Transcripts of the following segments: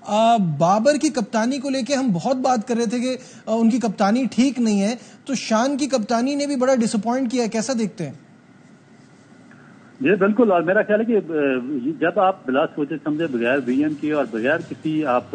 बाबर की कप्तानी को लेके हम बहुत बात कर रहे थे कि उनकी कप्तानी ठीक नहीं है, तो शान की कप्तानी ने भी बड़ा डिसअपॉइंट किया, कैसा देखते हैं? जी बिल्कुल, और मेरा ख्याल है कि जब आप बिला सोचे समझे बगैर विजन के और बगैर किसी आप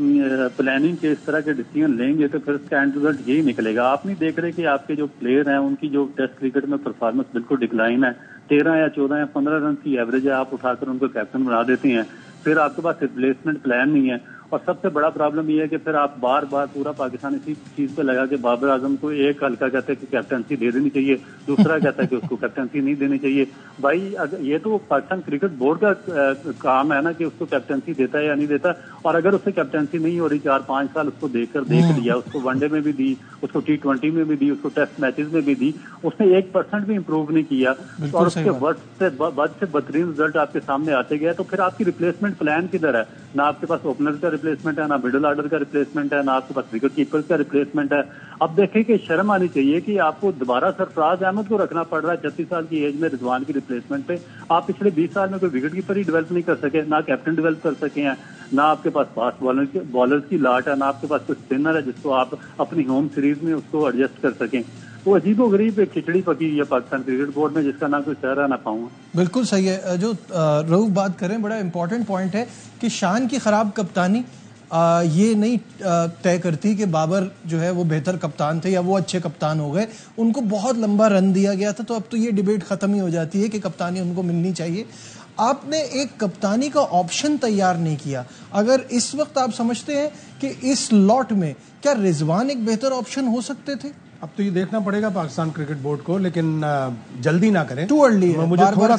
प्लानिंग के इस तरह के डिसीजन लेंगे तो फिर उसका एंड रिजल्ट यही निकलेगा। आप नहीं देख रहे कि आपके जो प्लेयर हैं उनकी जो टेस्ट क्रिकेट में परफॉर्मेंस बिल्कुल डिक्लाइन है। 13 या 14 या 15 रन की एवरेज है, आप उठाकर उनको कैप्टन बना देते हैं, फिर आपके पास रिप्लेसमेंट प्लान नहीं है। और सबसे बड़ा प्रॉब्लम यह है कि फिर आप बार बार पूरा पाकिस्तान इसी चीज पे लगा कि बाबर आजम को एक हल्का कहते हैं कि कैप्टनसी दे देनी चाहिए, दूसरा कहता है कि उसको कैप्टनसी नहीं देनी चाहिए। भाई ये तो पाकिस्तान क्रिकेट बोर्ड का काम है ना कि उसको कैप्टनसी देता है या नहीं देता। और अगर उससे कैप्टनसी नहीं हो रही 4-5 साल उसको देख लिया, उसको वनडे में भी दी, उसको T20 में भी दी, उसको टेस्ट मैचेस में भी दी, उसने 1% भी इंप्रूव नहीं किया और उसके बद से बदतरीन रिजल्ट आपके सामने आते गए। तो फिर आपकी रिप्लेसमेंट प्लान किधर है? ना आपके पास ओपनर का रिप्लेसमेंट है, ना मिडिल ऑर्डर का रिप्लेसमेंट है, ना आपके पास विकेट कीपर का रिप्लेसमेंट है। अब देखें कि शर्म आनी चाहिए कि आपको दोबारा सरफराज अहमद को रखना पड़ रहा है 36 साल की एज में रिजवान की रिप्लेसमेंट पे। आप पिछले 20 साल में कोई विकेट कीपर ही डेवलप नहीं कर सके, ना कैप्टन डेवलप कर सके हैं, ना आपके पास फास्ट बॉलर्स की लाट है, ना आपके पास कोई स्पिनर है जिसको आप अपनी होम सीरीज में उसको एडजस्ट कर सकें। तो अजीबो गरीब एक खिचड़ी पकी है पाकिस्तान क्रिकेट बोर्ड में, जिसका ना कोई चेहरा ना पाऊँ। बिल्कुल सही है। जो रऊफ बात करें, बड़ा इंपॉर्टेंट पॉइंट है कि शान की खराब कप्तानी ये नहीं तय करती कि बाबर जो है वो बेहतर कप्तान थे या वो अच्छे कप्तान हो गए। उनको बहुत लंबा रन दिया गया था, तो अब तो ये डिबेट खत्म ही हो जाती है कि कप्तानी उनको मिलनी चाहिए। आपने एक कप्तानी का ऑप्शन तैयार नहीं किया। अगर इस वक्त आप समझते हैं कि इस लॉट में क्या रिजवान एक बेहतर ऑप्शन हो सकते थे? अब तो ये देखना पड़ेगा पाकिस्तान क्रिकेट बोर्ड को, लेकिन जल्दी ना करें, टू अर्ली है। मुझे थोड़ा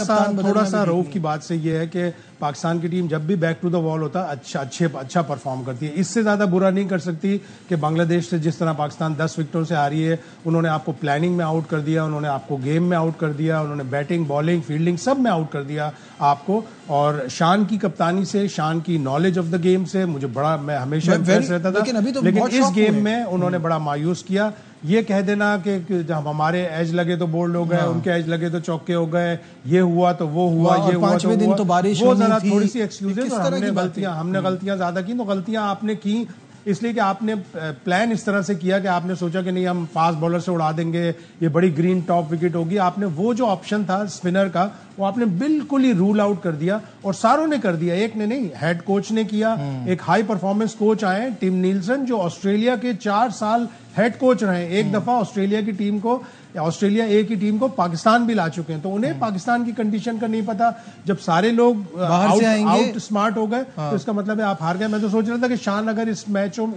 सा रऊफ की बात से ये है कि पाकिस्तान की टीम जब भी बैक टू द वॉल होता अच्छा परफॉर्म करती है। इससे ज्यादा बुरा नहीं कर सकती कि बांग्लादेश से जिस तरह पाकिस्तान 10 विकेटों से हारी है। उन्होंने आपको प्लानिंग में आउट कर दिया, उन्होंने आपको गेम में आउट कर दिया, उन्होंने बैटिंग बॉलिंग फील्डिंग सब में आउट कर दिया आपको। और शान की कप्तानी से, शान की नॉलेज ऑफ द गेम से मैं हमेशा इंप्रेस रहता था, लेकिन इस गेम में उन्होंने बड़ा मायूस किया। ये कह देना कि जब हमारे एज लगे तो बोल्ड हो गए, उनके एज लगे तो चौके हो गए, ये हुआ तो वो हुआ, ये हुआ तो दिन तो बारिश वो जरा थोड़ी सी एक्सक्यूजेस। हमने गलतियां ज्यादा की, तो गलतियां आपने की इसलिए कि आपने प्लान इस तरह से किया कि आपने सोचा कि नहीं हम फास्ट बॉलर से उड़ा देंगे, ये बड़ी ग्रीन टॉप विकेट होगी। आपने वो जो ऑप्शन था स्पिनर का वो आपने बिल्कुल ही रूल आउट कर दिया, और सारों ने कर दिया, एक ने नहीं, हेड कोच ने किया। एक हाई परफॉर्मेंस कोच आए टिम नीलसन, जो ऑस्ट्रेलिया के 4 साल हेड कोच रहे। एक दफा ऑस्ट्रेलिया की टीम को, ऑस्ट्रेलिया ए की टीम को पाकिस्तान भी ला चुके हैं, तो उन्हें पाकिस्तान की कंडीशन का नहीं पता। जब सारे लोग आउट स्मार्ट हो गए तो इसका मतलब है आप हार गए। मैं तो सोच रहा था कि शान अगर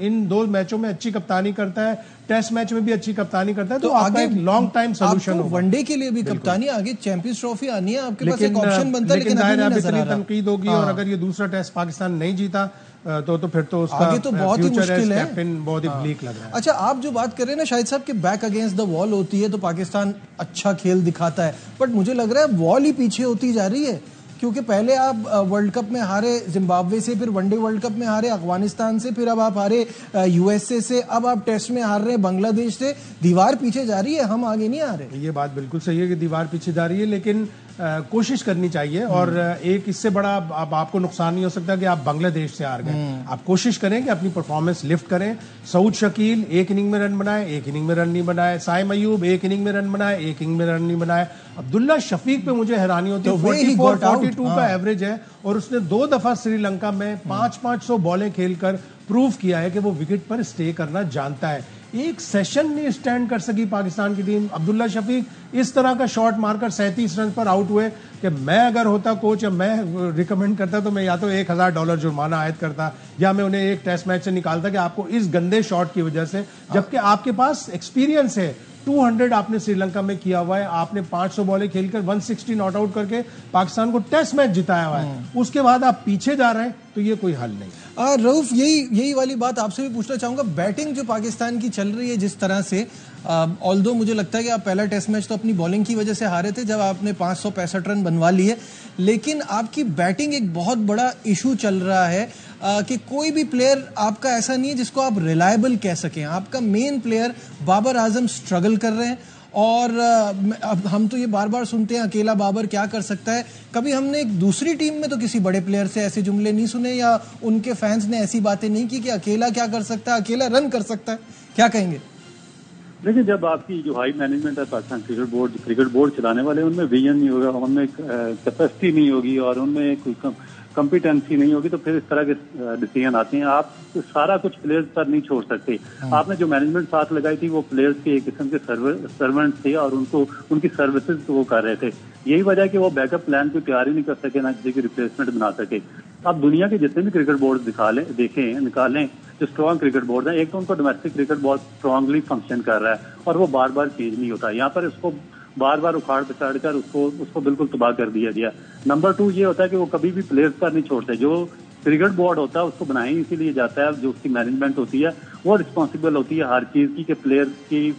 इन 2 मैचों में अच्छी कप्तानी करता है, टेस्ट मैच में भी अच्छी कप्तानी करता है, तो आपका एक लॉन्ग टाइम सोल्यूशन होगा। वनडे के लिए भी कप्तानी, आगे चैंपियंस ट्रॉफी आनी है, आपके पास एक ऑप्शन बनता है, लेकिन जाहिर है इतनी तनकीद होगी। और अगर ये दूसरा टेस्ट पाकिस्तान नहीं जीता तो फिर तो उसका आगे तो बहुत ही मुश्किल है, कैप्टन बहुत ही ब्लीक लग रहा है। अच्छा, आप जो बात कर रहे हैं ना शाहिद साहब कि बैक अगेंस्ट द वॉल होती है तो पाकिस्तान अच्छा खेल दिखाता है, बट मुझे लग रहा है वॉल ही पीछे होती जा रही है, क्योंकि पहले आप वर्ल्ड कप में हारे जिम्बाब्वे से, फिर वनडे वर्ल्ड कप में हारे अफगानिस्तान से, फिर अब आप हारे USA से, अब आप टेस्ट में हार रहे हैं बांग्लादेश से। दीवार पीछे जा रही है, हम आगे नहीं आ रहे। ये बात बिल्कुल सही है कि दीवार पीछे जा रही है, लेकिन कोशिश करनी चाहिए। और एक इससे बड़ा अब आपको नुकसान नहीं हो सकता कि आप बांग्लादेश से हार गए। आप कोशिश करें कि अपनी परफॉर्मेंस लिफ्ट करें। सऊद शकील एक इनिंग में रन बनाए, एक इनिंग में रन नहीं बनाए। साइम अयूब एक इनिंग में रन बनाए, एक इनिंग में रन नहीं बनाए। अब्दुल्ला शफीक पे मुझे हैरानी होती है, 44-42 का एवरेज है, और उसने 2 दफा श्रीलंका में 500 बॉलें खेलकर प्रूव किया है कि वो विकेट पर स्टे करना जानता है। एक सेशन नहीं स्टैंड कर सकी पाकिस्तान की टीम। अब्दुल्ला शफीक इस तरह का शॉट मारकर 37 रन पर आउट हुए कि मैं अगर होता कोच या मैं रिकमेंड करता तो मैं या तो $1000 जुर्माना आयद करता, या मैं उन्हें एक टेस्ट मैच से निकालता कि आपको इस गंदे शॉट की वजह से, जबकि आपके पास एक्सपीरियंस है। 200 आपने श्रीलंका में किया हुआ है, आपने 500 बॉलें खेलकर 160 नॉट आउट करके पाकिस्तान को टेस्ट मैच जिताया हुआ है। उसके बाद आप पीछे जा रहे हैं, तो ये कोई हल नहीं। रऊफ, यही वाली बात आपसे भी पूछना चाहूंगा। बैटिंग जो पाकिस्तान की चल रही है जिस तरह से, ऑल्दो मुझे लगता है कि आप पहला टेस्ट मैच तो अपनी बॉलिंग की वजह से हारे थे जब आपने 565 रन बनवा लिए, लेकिन आपकी बैटिंग एक बहुत बड़ा इशू चल रहा है कि कोई भी प्लेयर आपका ऐसा नहीं है जिसको आप रिलायबल कह सकें। आपका main player Babar Azam struggle कर रहे हैं, और अब हम तो ये बार बार सुनते हैं अकेला बाबर क्या कर सकता है, कभी हमने एक दूसरी टीम में तो किसी बड़े प्लेयर से ऐसे जुमले नहीं सुने या उनके फैंस ने ऐसी बातें नहीं की कि अकेला क्या कर सकता है, अकेला रन कर सकता है। क्या कहेंगे? देखिए, जब आपकी जो हाई मैनेजमेंट है पाकिस्तान क्रिकेट बोर्ड चलाने वाले, उनमें विजन नहीं होगा, उनमें कैपेसिटी नहीं होगी और उनमें कोई कॉम्पिटेंसी नहीं होगी, तो फिर इस तरह के डिसीजन आते हैं। आप सारा कुछ प्लेयर्स पर नहीं छोड़ सकते। आपने जो मैनेजमेंट साथ लगाई थी वो प्लेयर्स के एक किस्म के सर्वेंट थे और उनको उनकी सर्विसेज वो कर रहे थे। यही वजह है कि वो बैकअप प्लान को तैयार ही नहीं कर सके, ना किसी की रिप्लेसमेंट बना सके। आप दुनिया के जितने भी क्रिकेट बोर्ड निकालें जो स्ट्रॉन्ग क्रिकेट बोर्ड है, एक तो उनको डोमेस्टिक क्रिकेट बहुत स्ट्रांगली फंक्शन कर रहा है और वो बार बार चेंज नहीं होता। यहाँ पर इसको बार बार उखाड़ पछाड़ कर उसको बिल्कुल तबाह कर दिया गया। नंबर 2 ये होता है कि वो कभी भी प्लेयर्स पर नहीं छोड़ते। जो क्रिकेट बोर्ड होता है उसको बनाए इसीलिए जाता है, जो उसकी मैनेजमेंट होती है वो रिस्पॉन्सिबल होती है हर चीज की, कि प्लेयर की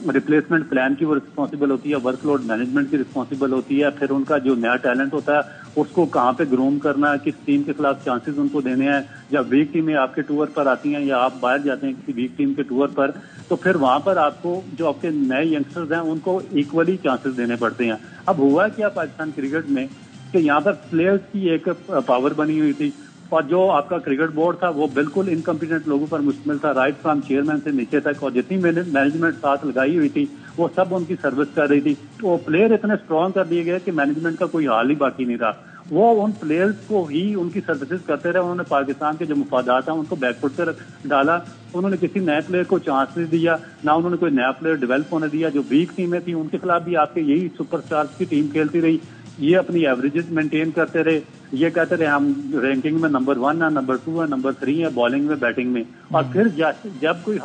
रिप्लेसमेंट प्लान की वो रिस्पॉन्सिबल होती है, वर्कलोड मैनेजमेंट की रिस्पॉन्सिबल होती है, फिर उनका जो नया टैलेंट होता है उसको कहाँ पे ग्रूम करना है, किस टीम के खिलाफ चांसेस उनको देने हैं। जब वीक टीमें आपके टूर पर आती हैं या आप बाहर जाते हैं किसी वीक टीम के टूर पर, तो फिर वहां पर आपको जो आपके नए यंगस्टर्स हैं उनको इक्वली चांसेस देने पड़ते हैं। अब हुआ क्या पाकिस्तान क्रिकेट में कि यहाँ पर प्लेयर्स की एक पावर बनी हुई थी और जो आपका क्रिकेट बोर्ड था वो बिल्कुल इनकम्पिटेंट लोगों पर मुश्तमिल था, राइट फ्रॉम चेयरमैन से नीचे तक, और जितनी मैनेजमेंट साथ लगाई हुई थी वो सब उनकी सर्विस कर रही थी। तो प्लेयर इतने स्ट्रांग कर दिए गए कि मैनेजमेंट का कोई हाल ही बाकी नहीं रहा। वो उन प्लेयर्स को ही उनकी सर्विसेज करते रहे। उन्होंने पाकिस्तान के जो मुफादात हैं उनको बैकफुट पर डाला। उन्होंने किसी नए प्लेयर को चांस नहीं दिया, ना उन्होंने कोई नया प्लेयर डेवलप होने दिया। जो वीक टीमें थी उनके खिलाफ भी आपके यही सुपरस्टार्स की टीम खेलती रही। ये अपनी एवरेजेस मेंटेन करते रहे, ये कहते रहे हम रैंकिंग में नंबर 1 है, नंबर 2 है, नंबर 3 है, बॉलिंग में, बैटिंग में। और फिर जब कोई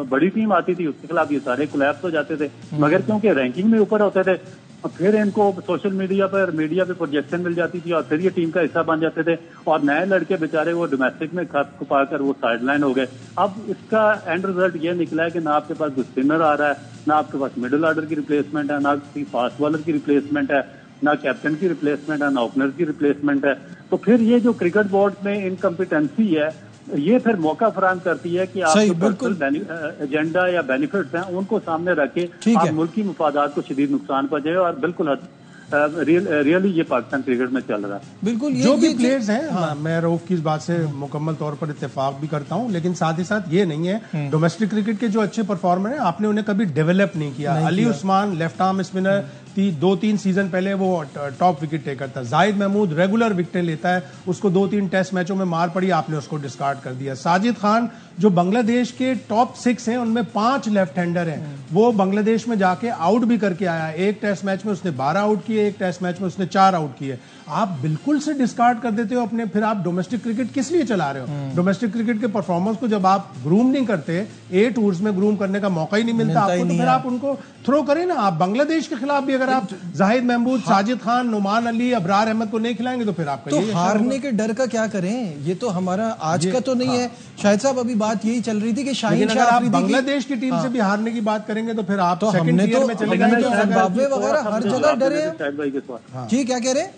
बड़ी टीम आती थी उसके खिलाफ ये सारे कोलैप्स हो जाते थे, मगर क्योंकि रैंकिंग में ऊपर होते थे फिर इनको सोशल मीडिया पे प्रोजेक्शन मिल जाती थी और फिर ये टीम का हिस्सा बन जाते थे। और नए लड़के बेचारे वो डोमेस्टिक में खप खुपाकर वो साइडलाइन हो गए। अब इसका एंड रिजल्ट ये निकला है कि ना आपके पास स्पिनर आ रहा है, ना आपके पास मिडिल ऑर्डर की रिप्लेसमेंट है, ना किसी फास्ट बॉलर की रिप्लेसमेंट है, ना कैप्टन की रिप्लेसमेंट है, ना ओपनर की रिप्लेसमेंट है। तो फिर ये जो क्रिकेट बोर्ड में इनकम्पिटेंसी है ये फिर मौका फराहम करती है कि आप जो पर्सनल एजेंडा या बेनिफिट्स हैं उनको सामने रख के आप मुल्की मुफादात को शदीद नुकसान पहुंचे। और बिल्कुल रियली ये पाकिस्तान क्रिकेट में चल रहा है। बिल्कुल जो भी प्लेयर्स हैं, मैं रऊफ की इस बात से मुकम्मल तौर पर इत्तेफाक भी करता हूं, लेकिन साथ ही साथ ये नहीं है डोमेस्टिक क्रिकेट के जो अच्छे परफॉर्मर हैं आपने उन्हें कभी डेवलप नहीं किया। Ali Usman left arm spinner 2-3 season पहले वो टॉप विकेट टेकर था। जाहिद महमूद रेगुलर विकेटें लेता है, उसको 2-3 टेस्ट मैचों में मार पड़ी, आपने उसको डिस्कार्ड कर दिया। साजिद खान जो बांग्लादेश के टॉप 6 हैं उनमें 5 लेफ्ट हैंडर हैं, वो बांग्लादेश में जाके आउट भी करके आया। एक टेस्ट मैच में उसने 12 आउट किए, एक टेस्ट मैच में उसने 4 आउट किए। आप बिल्कुल से डिस्कार्ड कर देते हो अपने, फिर आप डोमेस्टिक क्रिकेट किस लिए चला रहे हो? डोमेस्टिक क्रिकेट के परफॉर्मर्स को जब आप ग्रूम नहीं करते, 8 टूर्स में ग्रूम करने का मौका ही नहीं मिलता आपको, तो फिर आप उनको थ्रो करें ना। आप बांग्लादेश के खिलाफ भी अगर आप जाहिद महमूद, साजिद खान, नुमान अली, अबरार अहमद को नहीं खिलाएंगे तो फिर आपका तो हारने के डर का क्या करें? ये तो हमारा आज का तो नहीं है। शाहिद साहब अभी बात यही चल रही थी कि शाहीन शाह आप बांग्लादेश की टीम से भी हारने की बात करेंगे तो फिर आप सेकंड ईयर में चले जाएंगे। जिम्बाब्वे वगैरह हर जगह डरे हैं। जी क्या कह रहे हैं?